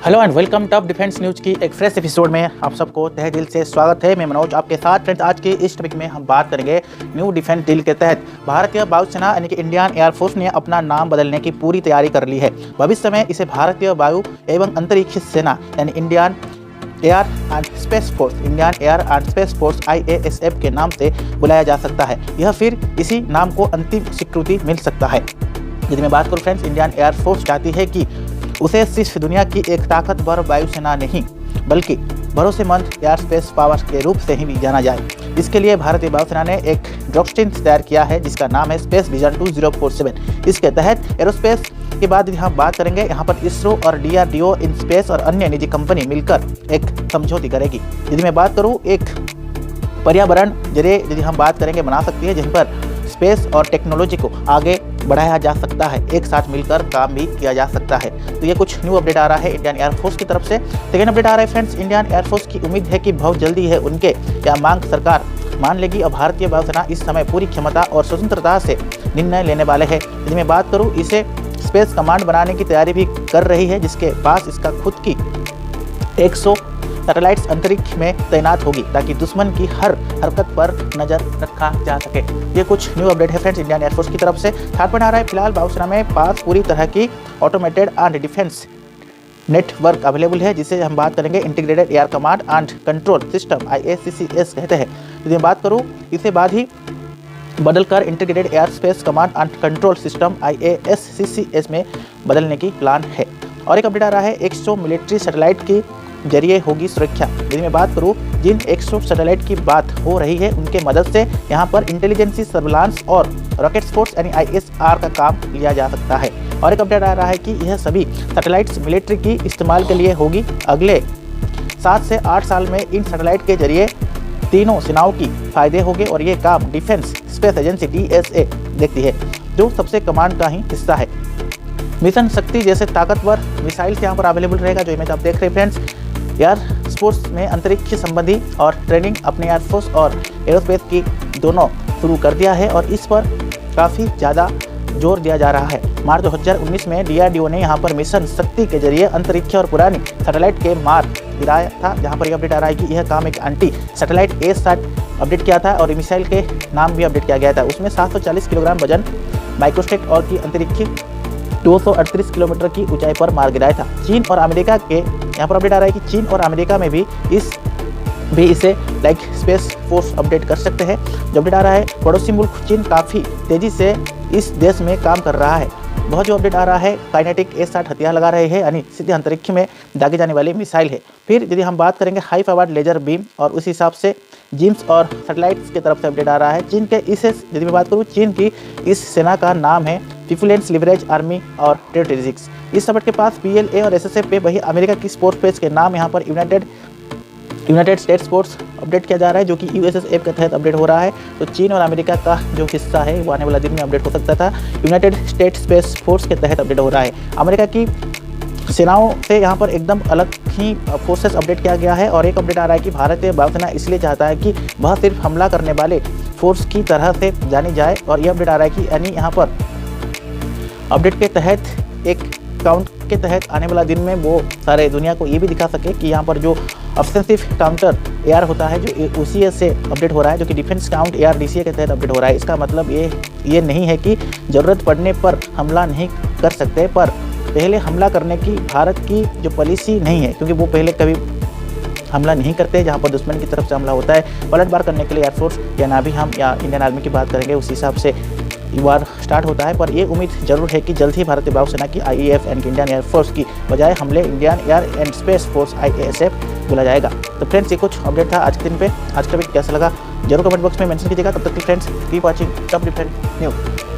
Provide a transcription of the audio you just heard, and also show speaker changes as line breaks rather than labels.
Hello and welcome top defence news की एक fresh episode में आप सबको तहे दिल से स्वागत है। मैं मनोज आपके साथ। फ्रेंड्स, आज के इस टॉपिक में हम बात करेंगे न्यू डिफेंस डील के तहत भारतीय वायुसेना यानी कि इंडियन एयरफोर्स ने अपना नाम बदलने की पूरी तैयारी कर ली है। भविष्य में इसे भारतीय वायु एवं अंतरिक्ष सेना यानी Indian air and space force IASF के नाम से बुलाया जा सकता है। यह फिर इसी नाम को अंतिम स्वीकृति मिल सकता है। यदि मैं बात करूँ फ्रेंड्स, इंडियन एयरफोर्स चाहती है कि उसे सिर्फ दुनिया की एक ताकतवर वायुसेना नहीं बल्कि भरोसेमंद एयर स्पेस पावर के रूप से ही भी जाना जाए। इसके लिए भारतीय वायुसेना ने एक डॉक्ट्रिन तैयार किया है जिसका नाम है स्पेस विजन 2047। इसके तहत एरोस्पेस के बाद यदि हम बात करेंगे, यहाँ पर इसरो और DRDO इन स्पेस और अन्य निजी कंपनी मिलकर एक समझौती करेगी। यदि मैं बात करूँ, एक पर्यावरण जरिए यदि हम बात करेंगे बना सकती है जिन पर स्पेस और टेक्नोलॉजी को आगे बढ़ाया जा सकता है, एक साथ मिलकर काम भी किया जा सकता है। तो ये कुछ न्यू अपडेट आ रहा है इंडियन एयरफोर्स की तरफ से। सेकेंड अपडेट आ रहा है फ्रेंड्स, इंडियन एयरफोर्स की उम्मीद है कि बहुत जल्दी है उनके या मांग सरकार मान लेगी और भारतीय वायुसेना इस समय पूरी क्षमता और स्वतंत्रता से निर्णय लेने वाले हैं। यदि मैं बात करूँ, इसे स्पेस कमांड बनाने की तैयारी भी कर रही है जिसके पास इसका खुद की 100 सैटेलाइट्स अंतरिक्ष में तैनात होगी ताकि दुश्मन की हर हरकत पर नजर रखा जा सके। ये कुछ न्यू अपडेट है फ्रेंड्स इंडियन एयरफोर्स की तरफ से। थर्ड पॉइंट आ रहा है, फिलहाल वायुसेना में पास पूरी तरह की automated and defence network available है जिसे हम बात करेंगे integrated air command and control system IACCS कहते हैं। यदि मैं बात करूँ, इसे बाद ही बदलकर integrated air space command and control system IASCCS में बदलने की प्लान है। और एक अपडेट आ रहा है, 100 मिलिट्री सैटेलाइट की जरिए होगी सुरक्षा। यदि मैं बात करूं, जिन 100 सैटेलाइट की बात हो रही है उनके मदद से यहां पर इंटेलिजेंसी सर्विलांस और रॉकेट फोर्स यानी ISR का काम लिया जा सकता है। और एक अपडेट आ रहा है कि यह सभी सैटेलाइट्स मिलिट्री की इस्तेमाल के लिए होगी। अगले 7 से 8 साल में इन सैटेलाइट के जरिए तीनों सेनाओं की फायदे होंगे और ये काम डिफेंस स्पेस एजेंसी DSA देखती है जो सबसे कमांड का ही हिस्सा है। मिशन शक्ति जैसे ताकतवर मिसाइल्स यहाँ पर अवेलेबल रहेगा। जो इमेज आप देख रहे हैं फ्रेंड्स, एयर स्पोर्ट्स में अंतरिक्ष संबंधी और ट्रेनिंग अपने एयरफोर्स और एरोस्पेस की दोनों शुरू कर दिया है और इस पर काफ़ी ज़्यादा जोर दिया जा रहा है। मार्च 2019 में DRDO ने यहाँ पर मिशन शक्ति के जरिए अंतरिक्ष और पुरानी सैटेलाइट के मार गिराया था, जहाँ पर यह अपडेट आ रहा है कि यह काम एक एंटी सैटेलाइट A-SAT अपडेट किया था और मिसाइल के नाम भी अपडेट किया गया था। उसमें 740 किलोग्राम वजन माइक्रोस्टेट और की अंतरिक्ष 238 किलोमीटर की ऊंचाई पर मार गिराया था। चीन और अमेरिका के यहाँ पर अपडेट आ रहा है कि चीन और अमेरिका में भी इसे लाइक स्पेस फोर्स अपडेट कर सकते हैं। जो अपडेट आ रहा है, पड़ोसी मुल्क चीन काफ़ी तेज़ी से इस देश में काम कर रहा है। बहुत जो अपडेट आ रहा है, काइनेटिक A-SAT हथियार लगा रहे हैं यानी सीधे अंतरिक्ष में दागे जाने वाली मिसाइल है। फिर यदि हम बात करेंगे हाई पावर्ड लेजर बीम और उस हिसाब से जिम्स और सैटेलाइट्स की तरफ से अपडेट आ रहा है। चीन के यदि मैं बात करूँ, चीन की इस सेना का नाम है पीपुल्स लिबरेशन आर्मी और टेरिटरीज। इस सबट के पास PLA और SSF पे वही अमेरिका की स्पोर्ट्स पेज के नाम यहाँ पर यूनाइटेड स्टेट्स फोर्स अपडेट किया जा रहा है जो कि USSF के तहत अपडेट हो रहा है। तो चीन और अमेरिका का जो हिस्सा है वो आने वाला दिन में अपडेट हो सकता था। यूनाइटेड स्टेट्स स्पेस फोर्स के तहत अपडेट हो रहा है। अमेरिका की सेनाओं से यहाँ पर एकदम अलग ही फोर्सेस अपडेट किया गया है। और एक अपडेट आ रहा है कि भारतीय वायुसेना इसलिए चाहता है कि वह सिर्फ हमला करने वाले फोर्स की तरह से जानी जाए। और यह अपडेट आ रहा है कि यानी यहाँ पर अपडेट के तहत एक काउंट के तहत आने वाला दिन में वो सारे दुनिया को ये भी दिखा सके कि यहाँ पर जो ऑफेंसिव काउंटर एयर होता है जो उसी से अपडेट हो रहा है जो कि डिफेंस काउंट एयर DCA के तहत अपडेट हो रहा है। इसका मतलब ये नहीं है कि ज़रूरत पड़ने पर हमला नहीं कर सकते, पर पहले हमला करने की भारत की जो पॉलिसी नहीं है, क्योंकि वो पहले कभी हमला नहीं करते। जहाँ पर दुश्मन की तरफ से हमला होता है, पलटवार करने के लिए एयरफोर्स या नाभी हम या इंडियन आर्मी की बात करेंगे उस हिसाब से वार स्टार्ट होता है। पर ये उम्मीद जरूर है कि जल्द ही भारतीय वायुसेना की IAF एंड इंडियन एयरफोर्स की बजाय हमले Indian air and space force IASF बोला जाएगा। तो फ्रेंड्स, ये कुछ अपडेट था आज के दिन पे। आज का वीडियो कैसा लगा जरूर कमेंट बॉक्स में मेंशन कीजिएगा। तब तक के friends keep watching top defence news.